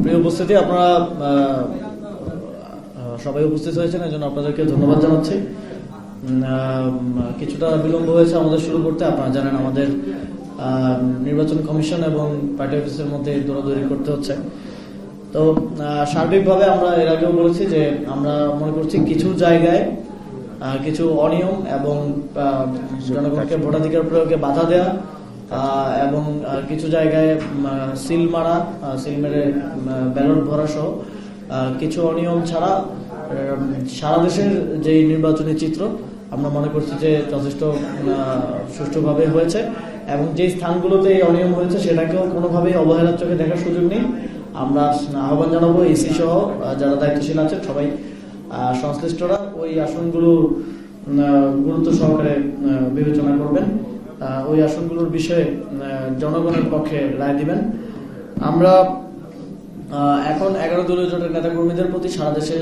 প্রিয় উপস্থিতি, আপনারা সবাই উপস্থিত হয়েছেন, এজন্য আপনাদেরকে ধন্যবাদ জানাচ্ছি। কিছুটা বিলম্ব হয়েছে আমাদের শুরু করতে। আপনারা জানেন আমাদের নির্বাচন কমিশন এবং পার্টি অফিসের মধ্যে দৌড়াদৌড়ি করতে হচ্ছে। তো সার্বিকভাবে আমরা এর আগেও বলেছি যে আমরা মনে করছি কিছু জায়গায় কিছু অনিয়ম এবং জনগণকে ভোটাধিকার প্রয়োগে বাধা দেওয়া এবং কিছু জায়গায় সিল মারা, সিল মেরে ব্যালট ভরা সহ কিছু অনিয়ম ছাড়া সারা দেশের যে নির্বাচনী চিত্র আমরা মনে করছি যে যথেষ্ট সুষ্ঠুভাবে হয়েছে এবং যে স্থানগুলোতে এই অনিয়ম হয়েছে সেটাকেও কোনোভাবেই অবহেলার চোখে দেখার সুযোগ নেই। আমরা আহ্বান জানাবো ইসি সহ যারা দায়িত্বশীল আছেন সবাই সংশ্লিষ্টরা ওই আসনগুলো গুরুত্ব সহকারে বিবেচনা করবেন, ওই আসনগুলোর বিষয়ে জনগণের পক্ষে রায় দিবেন। আমরা এখন 11 দলীয় জোটের নেতাকর্মীদের প্রতি সারা দেশে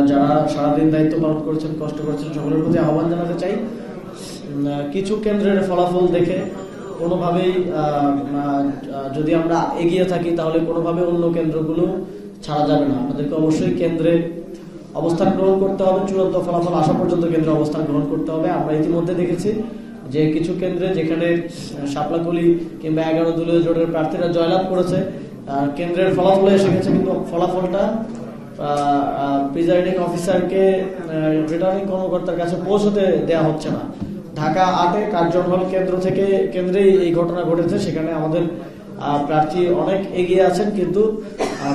যারা সারাদিন দায়িত্ব পালন করেছেন, কষ্ট করেছেন, সকলের প্রতি আহ্বান জানাতে চাই, কিছু কেন্দ্রের ফলাফল দেখে কোনোভাবেই যদি আমরা এগিয়ে থাকি তাহলে কোনোভাবে অন্য কেন্দ্রগুলো ছাড়া যাবে না। আমাদেরকে অবশ্যই কেন্দ্রে অবস্থান গ্রহণ করতে হবে, চূড়ান্ত ফলাফল আসা পর্যন্ত কেন্দ্রে অবস্থান গ্রহণ করতে হবে। আমরা ইতিমধ্যে দেখেছি যে কিছু কেন্দ্রে যেখানে শাপলাকলি কিংবা 11 দলীয় জোটের প্রার্থীরা জয়লাভ করেছে, কেন্দ্রের ফলাফলে এসে গেছে, কিন্তু ফলাফলটা প্রিজাইডিং অফিসারকে রিটার্নিং কর্মকর্তার কাছে পৌঁছতে দেওয়া হচ্ছে না। ঢাকা 8-এ কার্জন হল কেন্দ্রেই এই ঘটনা ঘটেছে। সেখানে আমাদের প্রার্থী অনেক এগিয়ে আছেন, কিন্তু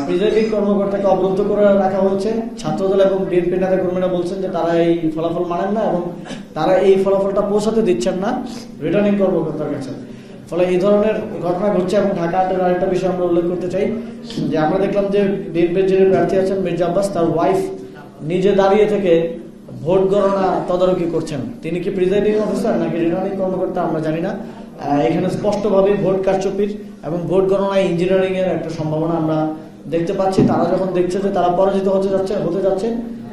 প্রিজাইডিং কর্মকর্তাকে অবরুদ্ধ করে রাখা হয়েছে। ছাত্রদল এবং বিএনপি নেতা কর্মীরা বলছেন যে তারা এই ফলাফল মানেন না এবং তারা এই ফলাফলটা পৌঁছাতে দিচ্ছেন না রিটার্নিং কর্মকর্তার কাছে। ফলে এই ধরনের ঘটনা ঘটছে। এবং ঢাকা 8-এর আরেকটা বিষয় আমরা উল্লেখ করতে চাই যে আমরা দেখলাম যে বিএনপির যিনি প্রার্থী আছেন মির্জা আব্বাস, তার ওয়াইফ নিজে দাঁড়িয়ে থেকে ভোট গণনা তদারকি করছেন। তিনি কি প্রিজাইডিং অফিসার নাকি রিটার্নিং কর্মকর্তা আমরা জানি না। এখানে স্পষ্টভাবে ভোট কারচুপির এবং ভোট গণনায় ইঞ্জিনিয়ারিং এর একটা সম্ভাবনা আমরা দেখতে পাচ্ছি। তারা যখন দেখছে যে তারা পরাজিত হতে যাচ্ছে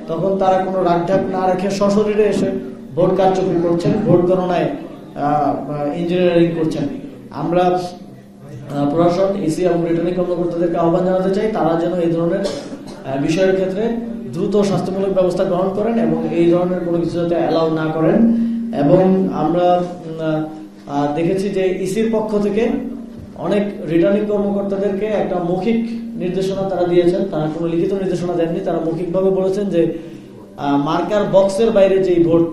তখন তারা কোনো রাগঢাক না রেখে সশরীরে এসে ভোট কারচুপি করছেন, ভোট গণনায় ইঞ্জিনিয়ারিং করছেন। আমরা প্রশাসন, ইসি এবং রিটার্নিং কর্মকর্তাদেরকে আহ্বান জানাতে চাই তারা যেন এই ধরনের বিষয়ের ক্ষেত্রে দ্রুত শাস্তিমূলক ব্যবস্থা গ্রহণ করেন এবং এই ধরনের কোনো কিছু যাতে অ্যালাউ না করেন। এবং আমরা দেখেছি যে ইসির পক্ষ থেকে অনেক রিটার্নিং কর্মকর্তাদেরকে একটা মৌখিক নির্দেশনা তারা দিয়েছেন, তারা কোনো লিখিত নির্দেশনা দেননি। তারা মৌখিকভাবে বলেছেন যে মার্কার বক্সের বাইরে যেই ভোট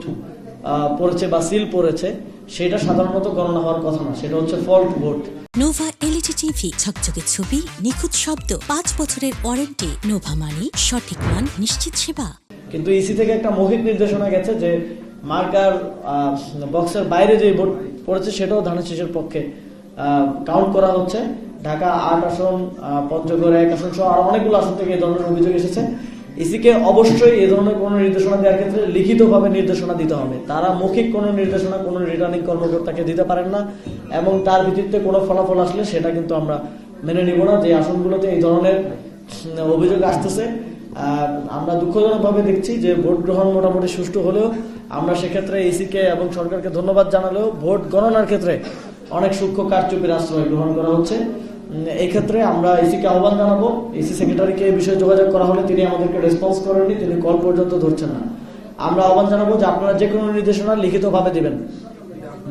পড়েছে বা সিল পড়েছে সেটা সাধারণত গণনা হওয়ার কথা না, সেটা হচ্ছে fault vote. Nova LED TV, ঝকঝকে ছবি, নিখুঁত শব্দ, 5 বছরের ওয়ারেন্টি। নোভা মানি সঠিক মান, নিশ্চিত সেবা। কিন্তু ইসি থেকে একটা মৌখিক নির্দেশনা গেছে যে মার্কার বক্সের বাইরে যে ভোট পড়েছে সেটাও ধানের শীষের পক্ষে কাউন্ট করা হচ্ছে। ঢাকা 8 আসন, পঞ্চগড় 1 আসন সহ আরো অনেকগুলো আসন থেকে এই ধরনের অভিযোগ এসেছে। ইসিকে অবশ্যই এই ধরনের কোনো নির্দেশনা দেওয়ার ক্ষেত্রে লিখিতভাবে নির্দেশনা দিতে হবে। তারা মৌখিক কোনো নির্দেশনা কোনো রিটার্নিং কর্মকর্তাকে দিতে পারেন না এবং তার ভিত্তিতে কোনো ফলাফল আসলে সেটা কিন্তু আমরা মেনে নিব না। যে আসনগুলোতে এই ধরনের অভিযোগ আসতেছে আমরা দুঃখজনকভাবে দেখছি যে ভোট গ্রহণ মোটামুটি সুষ্ঠু হলেও আমরা সেক্ষেত্রে ইসিকে এবং সরকারকে ধন্যবাদ জানালেও ভোট গণনার ক্ষেত্রে অনেক সূক্ষ্ম কারচুপির আশ্রয় গ্রহণ করা হচ্ছে। এই ক্ষেত্রে আমরা ইসিকে আহ্বান জানাবো, ইসি সেক্রেটারিকে এই বিষয়ে যোগাযোগ করা হলে তিনি আমাদেরকে রেসপন্স করেননি, তিনি কল পর্যন্ত ধরছেন না। আমরা আহ্বান জানাবো যে আপনারা যে কোনো নির্দেশনা লিখিতভাবে দিবেন,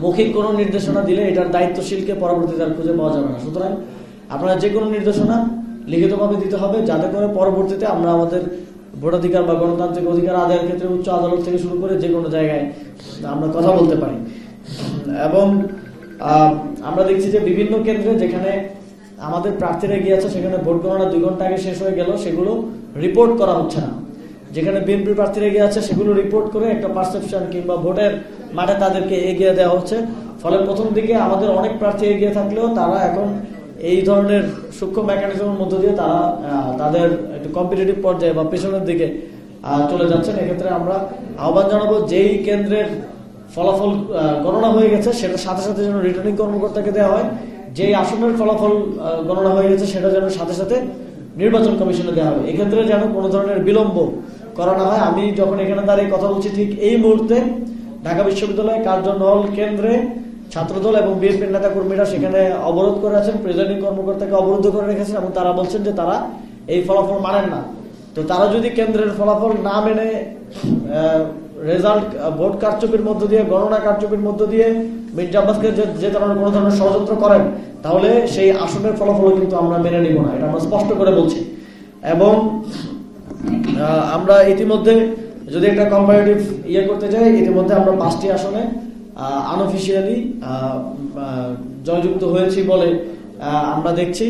মৌখিক কোনো নির্দেশনা দিলে এটার দায়িত্বশীলকে পরবর্তীতে আর খুঁজে পাওয়া যাবে না। সুতরাং আপনারা যে কোনো নির্দেশনা লিখিতভাবে দিতে হবে যাতে করে পরবর্তীতে আমরা আমাদের ভোটাধিকার বা গণতান্ত্রিক অধিকার আদায়ের ক্ষেত্রে উচ্চ আদালত থেকে শুরু করে যে কোনো জায়গায় আমরা কথা বলতে পারি। এবং আমরা দেখছি যে বিভিন্ন কেন্দ্রে যেখানে আমাদের প্রার্থীরা এগিয়ে আছে সেখানে ভোট গণনা 2 ঘন্টা আগে শেষ হয়ে গেল, সেগুলো রিপোর্ট করা হচ্ছে না। যেখানে বিএনপি প্রার্থীরা এগিয়ে আছে সেগুলো রিপোর্ট করে একটা পারসেপশন কিংবা ভোটের মাঠে তাদেরকে এগিয়ে দেওয়া হচ্ছে। ফলে প্রথম দিকে আমাদের অনেক প্রার্থী এগিয়ে থাকলেও তারা এখন এই ধরনের সূক্ষ্ম মেকানিজমের মধ্য দিয়ে তারা তাদের একটু কম্পিটিটিভ পর্যায়ে বা পেছনের দিকে চলে যাচ্ছেন। এক্ষেত্রে আমরা আহ্বান জানাবো যেই কেন্দ্রের ফলাফল গণনা হয়ে গেছে সেটার সাথে সাথে যেন রিটার্নিং কর্মকর্তাকে দেওয়া হয়, যে আসনের ফলাফল গণনা হয়ে গেছে সেটা যেন সাথে সাথে নির্বাচন কমিশনে দেওয়া হবে। এক্ষেত্রে যেন কোনো ধরনের বিলম্ব করা না হয়। আমি যখন এখানে দাঁড়িয়ে কথা বলছি ঠিক এই মুহূর্তে ঢাকা বিশ্ববিদ্যালয় কার্জন হল কেন্দ্রে ছাত্রদল এবং বিএনপির নেতা কর্মীরা সেখানে অবরোধ করে আছেন, প্রিজাইডিং কর্মকর্তাকে অবরুদ্ধ করে রেখেছেন এবং তারা বলছেন যে তারা এই ফলাফল মানেন না। তো তারা যদি কেন্দ্রের ফলাফল না মেনে রেজাল্ট ভোট কারচুপির মধ্য দিয়ে, গণনা কারচুপির মধ্য দিয়ে মির্জা আব্বাসকে যে ধরনের কোনো ধরনের ষড়যন্ত্র করেন, তাহলে সেই আসনের ফলাফল কিন্তু আমরা মেনে নিব না, এটা আমরা স্পষ্ট করে বলছি। এবং আমরা ইতিমধ্যে যদি একটা কম্পারেটিভ করতে যাই, ইতিমধ্যে আমরা 5টি আসনে আনঅফিসিয়ালি জয়যুক্ত হয়েছি বলে আমরা দেখছি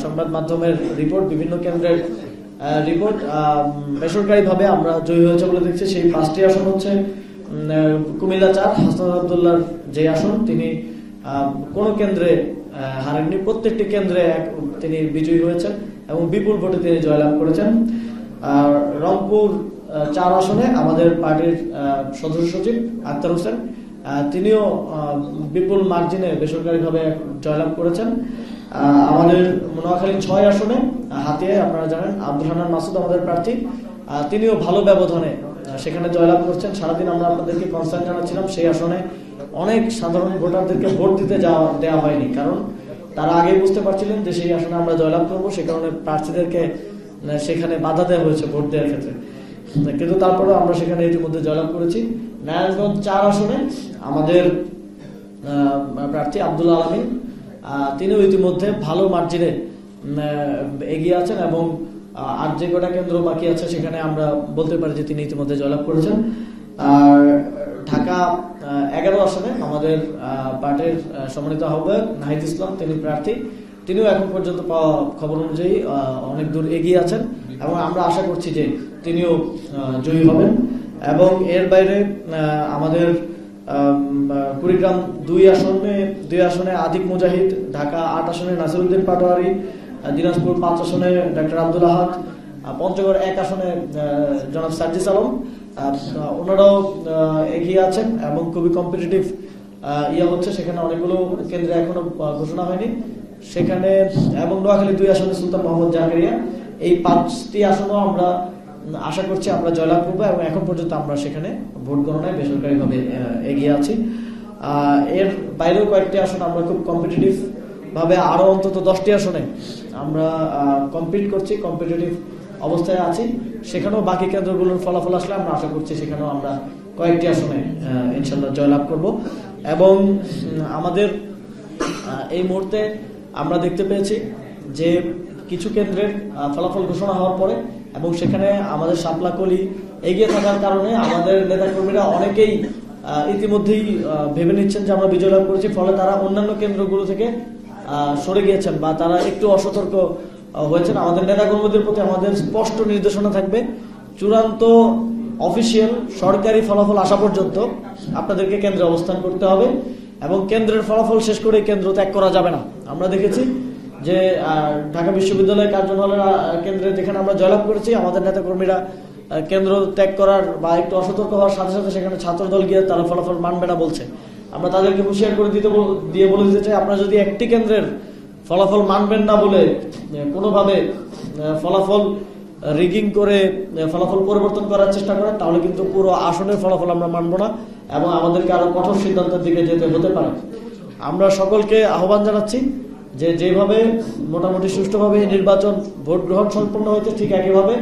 সংবাদ মাধ্যমের রিপোর্ট, বিভিন্ন কেন্দ্রের রিপোর্ট। বেসরকারিভাবে আমরা জয়ী হয়েছে বলে দেখছি। সেই 5টি আসন হচ্ছে কুমিল্লা 4, হাসনাত আব্দুল্লাহর যে আসন, তিনি কোন কেন্দ্রে হারেননি, প্রত্যেকটি কেন্দ্রে তিনি বিজয়ী হয়েছেন এবং বিপুল ভোটে তিনি জয়লাভ করেছেন। রংপুর 4 আসনে আমাদের পার্টির সদস্য সচিব আক্তার হোসেন, তিনিও বিপুল মার্জিনে বেসরকারিভাবে জয়লাভ করেছেন। আমাদের নোয়াখালী 6 আসনে হাতিয়ায় আপনারা জানেন আব্দুল হান্নান মাসুদ আমাদের প্রার্থী, তিনিও ভালো ব্যবধানে সেখানে জয়লাভ করছেন। সারাদিন আমরা আপনাদেরকে কনসার্ন জানাচ্ছিলাম, সেই আসনে অনেক সাধারণ ভোটারদেরকে ভোট দিতে দেওয়া হয়নি, কারণ তারা আগে বুঝতে পারছিলেন যে সেই আসনে আমরা জয়লাভ করবো, সে কারণে প্রার্থীদেরকে সেখানে বাধা দেওয়া হয়েছে ভোট দেওয়ার ক্ষেত্রে। কিন্তু তারপরেও আমরা সেখানে ইতিমধ্যে জয়লাভ করেছি। নারায়ণগঞ্জ 4 আসনে আমাদের প্রার্থী আব্দুল আলমিন, তিনিও ইতিমধ্যে ভালো মার্জিনে এগিয়ে আছেন এবং আর যে কটা কেন্দ্র বাকি আছে সেখানে আমরা বলতে পারি যে তিনি ইতিমধ্যে জয়লাভ করেছেন। আর ঢাকা 11 আসনে আমাদের পার্টির সম্মানিত আহ্বায়ক নাহিদ ইসলাম, তিনি প্রার্থী, তিনিও এখন পর্যন্ত পাওয়া খবর অনুযায়ী অনেক দূর এগিয়ে আছেন এবং আমরা আশা করছি যে তিনিও জয়ী হবেন। এবং এর বাইরে আমাদের কুড়িগ্রাম 2 আসনে আদিক মুজাহিদ, ঢাকা 8 আসনে নাসিরউদ্দিন পাটোয়ারি, দিনাজপুর 5 আসনে ডক্টর আব্দুল আহাদ, পঞ্চগড় 1 আসনে জনাব সার্জিস আলম, ওনারাও এগিয়ে আছেন এবং খুবই কম্পিটিটিভ হচ্ছে। সেখানে অনেকগুলো কেন্দ্রে এখনো ঘোষণা হয়নি সেখানে। এবং নোয়াখালী 2 আসনে সুলতান মোহাম্মদ জাকারিয়া, এই 5টি আসনও আমরা আশা করছি আমরা জয়লাভ করবো এবং এখন পর্যন্ত আমরা সেখানে ভোট গণনায় বেসরকারিভাবে এগিয়ে আছি। এর বাইরেও কয়েকটি আসন আমরা খুব কম্পিটিটিভ ভাবে, আরো অন্তত 10টি আসনে আমরা কম্পিট করছি, কম্পিটিটিভ অবস্থায় আছি। সেখানেও বাকি কেন্দ্রগুলোর ফলাফল আসলে আমরা আশা করছি সেখানেও আমরা কয়েকটি আসনে ইনশাল্লাহ জয়লাভ করব। এবং আমাদের এই মুহূর্তে আমরা দেখতে পেয়েছি যে কিছু কেন্দ্রের ফলাফল ঘোষণা হওয়ার পরে এবং সেখানে আমাদের শাপলা কলি এগিয়ে থাকার কারণে আমাদের নেতাকর্মীরা অনেকেই ইতিমধ্যেই ভেবে নিচ্ছেন যে আমরা বিজয় লাভ করেছি, ফলে তারা অন্যান্য কেন্দ্রগুলো থেকে সরে গিয়েছেন বা তারা একটু অসতর্ক হয়েছেন। আমাদের নেতাকর্মীদের প্রতি আমাদের স্পষ্ট নির্দেশনা থাকবে, চূড়ান্ত অফিসিয়াল সরকারি ফলাফল আসা পর্যন্ত আপনাদেরকে কেন্দ্রে অবস্থান করতে হবে এবং কেন্দ্রের ফলাফল শেষ করে কেন্দ্র ত্যাগ করা যাবে না। আমরা দেখেছি যে ঢাকা বিশ্ববিদ্যালয় কার্যালয়ের কেন্দ্রে যেখানে আমরা জয়লাভ করেছি, আমাদের নেতাকর্মীরা কেন্দ্র ত্যাগ করার বা একটু অসতর্ক হওয়ার সাথে সাথে সেখানে ছাত্রদল গিয়ে তারা ফলাফল মানবে না বলছে। আমরা তাদেরকে হুঁশিয়ার করে দিয়ে বলে দিতে চাই, আপনারা যদি একটি কেন্দ্রের ফলাফল মানবেন না বলে কোনোভাবে ফলাফল রিগিং করে ফলাফল পরিবর্তন করার চেষ্টা করেন, তাহলে কিন্তু পুরো আসনের ফলাফল আমরা মানব না এবং আমাদেরকে আরো কঠোর সিদ্ধান্তের দিকে যেতে হতে পারে। আমরা সকলকে আহ্বান জানাচ্ছি যে যেভাবে মোটামুটি সুষ্ঠুভাবে নির্বাচন ভোট গ্রহণ সম্পন্ন হয়েছে, ঠিক একইভাবে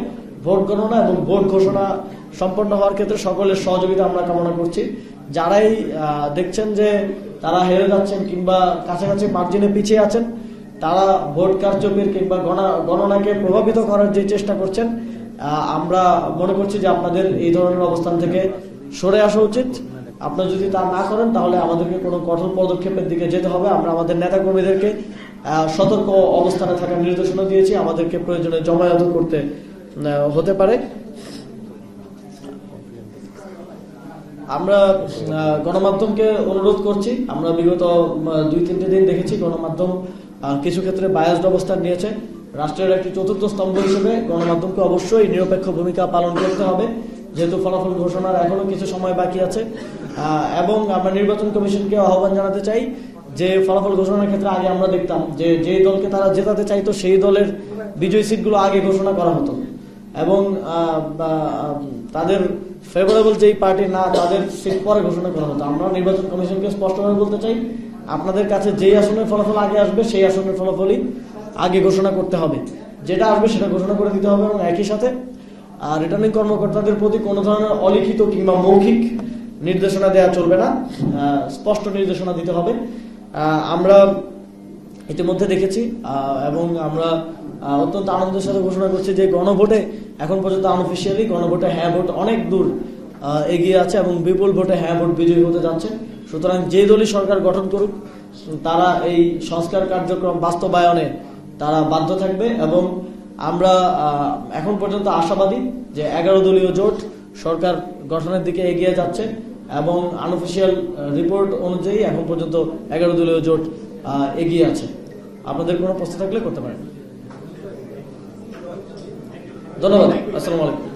ভোট গণনা এবং ভোট ঘোষণা সম্পন্ন হওয়ার ক্ষেত্রে সকলের সহযোগিতা আমরা কামনা করছি। যারাই দেখছেন যে তারা হেরে যাচ্ছেন কিংবা কাছাকাছি মার্জিনে পিছিয়ে আছেন, তারা ভোট কারচুপির কিংবা গণনাকে প্রভাবিত করার যে চেষ্টা করছেন, আমরা মনে করছি যে আপনাদের এই ধরনের অবস্থান থেকে সরে আসা উচিত। আপনারা যদি তা না করেন তাহলে আমাদেরকে কোনো কঠোর পদক্ষেপের দিকে যেতে হবে। আমরা আমাদের নেতাকর্মীদেরকে সতর্ক অবস্থানে থাকার নির্দেশনা দিয়েছি, আমাদেরকে প্রয়োজনে জমায়েত করতে হতে পারে। আমরা গণমাধ্যমকে অনুরোধ করছি, আমরা বিগত 2-3 দিন দেখেছি গণমাধ্যম কিছু ক্ষেত্রে বায়াসড অবস্থান নিয়েছে। রাষ্ট্রের একটি চতুর্থ স্তম্ভ হিসেবে গণমাধ্যমকে অবশ্যই নিরপেক্ষ ভূমিকা পালন করতে হবে, যেহেতু ফলাফল ঘোষণার এখনো কিছু সময় বাকি আছে। এবং আমরা নির্বাচন কমিশনকে আহ্বান জানাতে চাই যে ফলাফল ঘোষণার ক্ষেত্রে আগে আমরা দেখতাম যে দলকে তারা জেতাতে চাইতো সেই দলের বিজয়ী সিটগুলো আগে ঘোষণা করা হতো এবং তাদের ফেভারেবল যেই পার্টি না তাদের সিট পরে ঘোষণা করা হতো। আমরা নির্বাচন কমিশনকে স্পষ্টভাবে বলতে চাই, আপনাদের কাছে যেই আসনের ফলাফল আগে আসবে সেই আসনের ফলাফলই আগে ঘোষণা করতে হবে, যেটা আসবে সেটা ঘোষণা করে দিতে হবে এবং একই সাথে রিটার্নিং কর্মকর্তাদের প্রতি কোনো ধরনের অলিখিত কিংবা মৌখিক নির্দেশনা দেওয়া চলবে না, স্পষ্ট নির্দেশনা দিতে হবে। আমরা ইতিমধ্যে দেখেছি এবং আমরা অত্যন্ত আনন্দের সাথে ঘোষণা করছি যে গণভোটে এখন পর্যন্ত আনঅফিসিয়ালি গণভোটে হ্যাঁ ভোট অনেক দূর এগিয়ে আছে এবং বিপুল ভোটে হ্যাঁ ভোট বিজয়ী হতে যাচ্ছে। সুতরাং যে দলই সরকার গঠন করুক তারা এই সংস্কার কার্যক্রম বাস্তবায়নে তারা বাধ্য থাকবে এবং আমরা এখন পর্যন্ত আশাবাদী যে 11 দলীয় জোট সরকার গঠনের দিকে এগিয়ে যাচ্ছে এবং আনঅফিসিয়াল রিপোর্ট অনুযায়ী এখন পর্যন্ত 11 দলীয় জোট এগিয়ে আছে। আপনাদের কোনো প্রশ্ন থাকলে করতে পারেন। ধন্যবাদ। আসসালামু আলাইকুম।